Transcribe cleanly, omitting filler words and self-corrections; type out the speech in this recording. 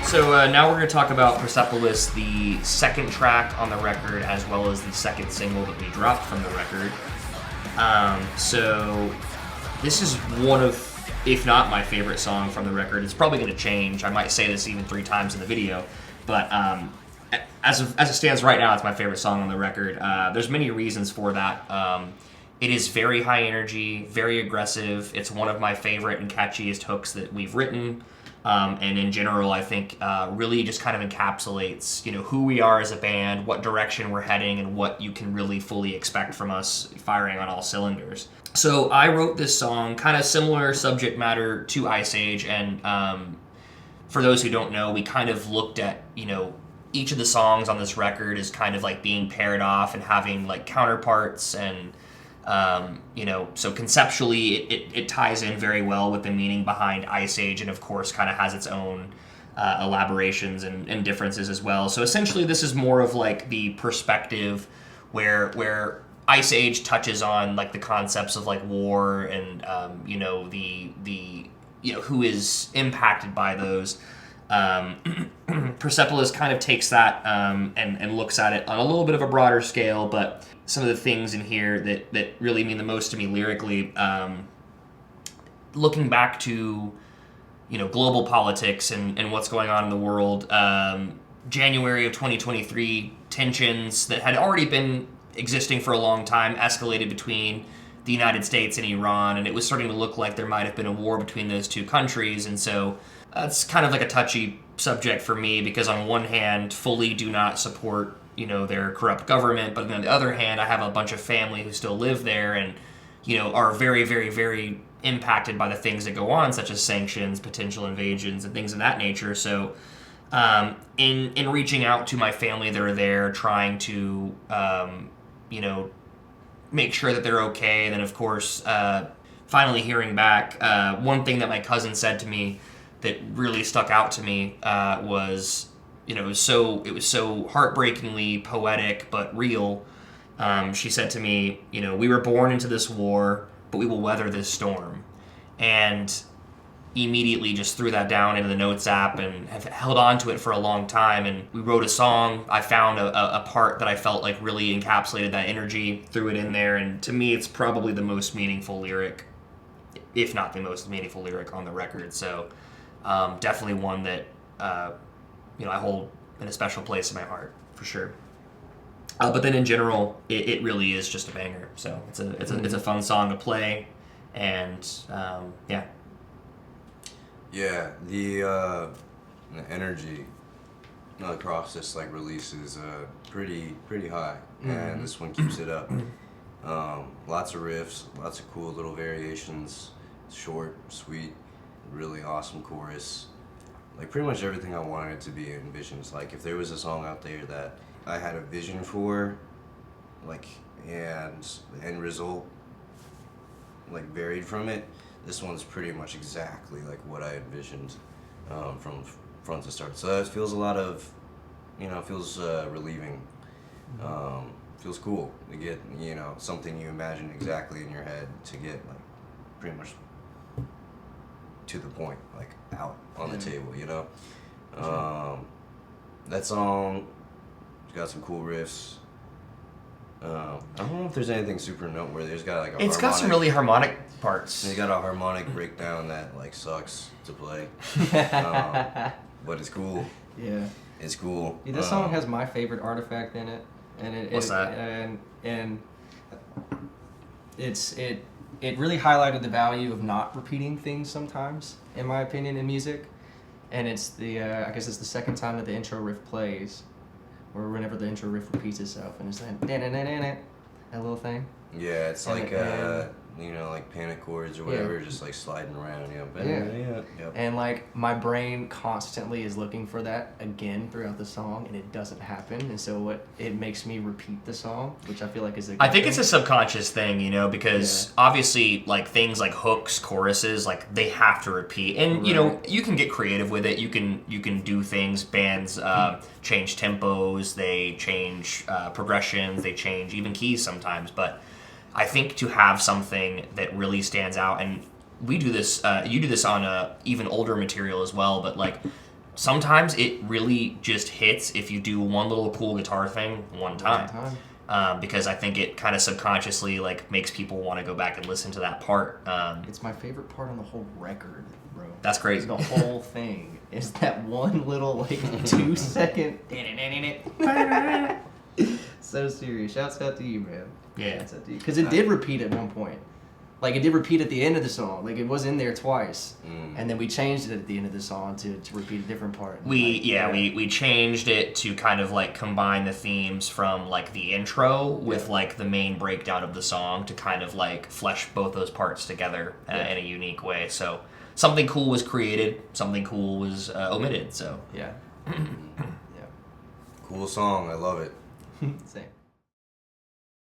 So now we're going to talk about Persepolis, the second track on the record, as well as the second single that we dropped from the record. So this is one of, if not my favorite song from the record. It's probably going to change. I might say this even 3 times in the video, but as it stands right now, it's my favorite song on the record. There's many reasons for that. It is very high energy, very aggressive. It's one of my favorite and catchiest hooks that we've written. And in general, I think really just kind of encapsulates, who we are as a band, what direction we're heading, and what you can really fully expect from us firing on all cylinders. So I wrote this song, kind of similar subject matter to Ice Age, and for those who don't know, we kind of looked at, each of the songs on this record is kind of like being paired off and having like counterparts, and so conceptually it ties in very well with the meaning behind Ice Age, and of course kind of has its own elaborations and differences as well. So essentially this is more of like the perspective where Ice Age touches on like the concepts of like war and the who is impacted by those. Persepolis kind of takes that and looks at it on a little bit of a broader scale, but some of the things in here that really mean the most to me lyrically, looking back to global politics and what's going on in the world, January of 2023, tensions that had already been existing for a long time escalated between the United States and Iran, and it was starting to look like there might have been a war between those two countries. And so it's kind of like a touchy subject for me, because on one hand, fully do not support their corrupt government, but on the other hand, I have a bunch of family who still live there and are very, very, very impacted by the things that go on, such as sanctions, potential invasions, and things of that nature. So in reaching out to my family that are there, trying to make sure that they're okay, and then of course finally hearing back, one thing that my cousin said to me that really stuck out to me was, it was so heartbreakingly poetic but real. She said to me, we were born into this war, but we will weather this storm. And immediately just threw that down into the notes app and have held on to it for a long time. And we wrote a song. I found a part that I felt like really encapsulated that energy, threw it in there, and to me it's probably the most meaningful lyric, if not the most meaningful lyric on the record. So definitely one that I hold in a special place in my heart, for sure. But then in general, it really is just a banger. So it's a fun song to play, and yeah. Yeah, the energy across this release is pretty high, and this one keeps it up. Lots of riffs, lots of cool little variations, short, sweet, really awesome chorus. Pretty much everything I wanted it to be envisions. If there was a song out there that I had a vision for, and the end result varied from it, this one's pretty much exactly what I envisioned from front to start. So it feels a lot of, feels relieving. Feels cool to get, something you imagine exactly in your head to get pretty much to the point, out on the table, That song got some cool riffs. I don't know if there's anything super noteworthy. It's got It's got some really harmonic parts. They got a harmonic breakdown that sucks to play, but it's cool. Yeah, it's cool. Yeah, this song has my favorite artifact in it, and what's that? And it really highlighted the value of not repeating things sometimes, in my opinion, in music. And it's I guess it's the second time that the intro riff plays, or whenever the intro riff repeats itself, and it's that little thing. Yeah, it's panic chords or whatever, just sliding around. Yeah. And my brain constantly is looking for that again throughout the song, and it doesn't happen. And so it makes me repeat the song, which I feel like is a good I think thing. it's a subconscious thing, because obviously things like hooks, choruses, they have to repeat. And you can get creative with it. You can do things. Bands change tempos, they change progressions, they change even keys sometimes, but I think to have something that really stands out, and we do this, you do this on even older material as well, but sometimes it really just hits if you do one little cool guitar thing one time. Because I think it kind of subconsciously like makes people want to go back and listen to that part. It's my favorite part on the whole record, bro. That's crazy. The whole thing is that one little like 2 second. So serious. Shouts out to you, man. Yeah. Shouts out to you. Because it did repeat at one point. Like it did repeat at the end of the song. Like it was in there twice, and then we changed it at the end of the song to repeat a different part. We changed it to kind of like combine the themes from like the intro with like the main breakdown of the song to kind of like flesh both those parts together in a unique way. So something cool was created, something cool was omitted. So yeah. Cool song. I love it. Same.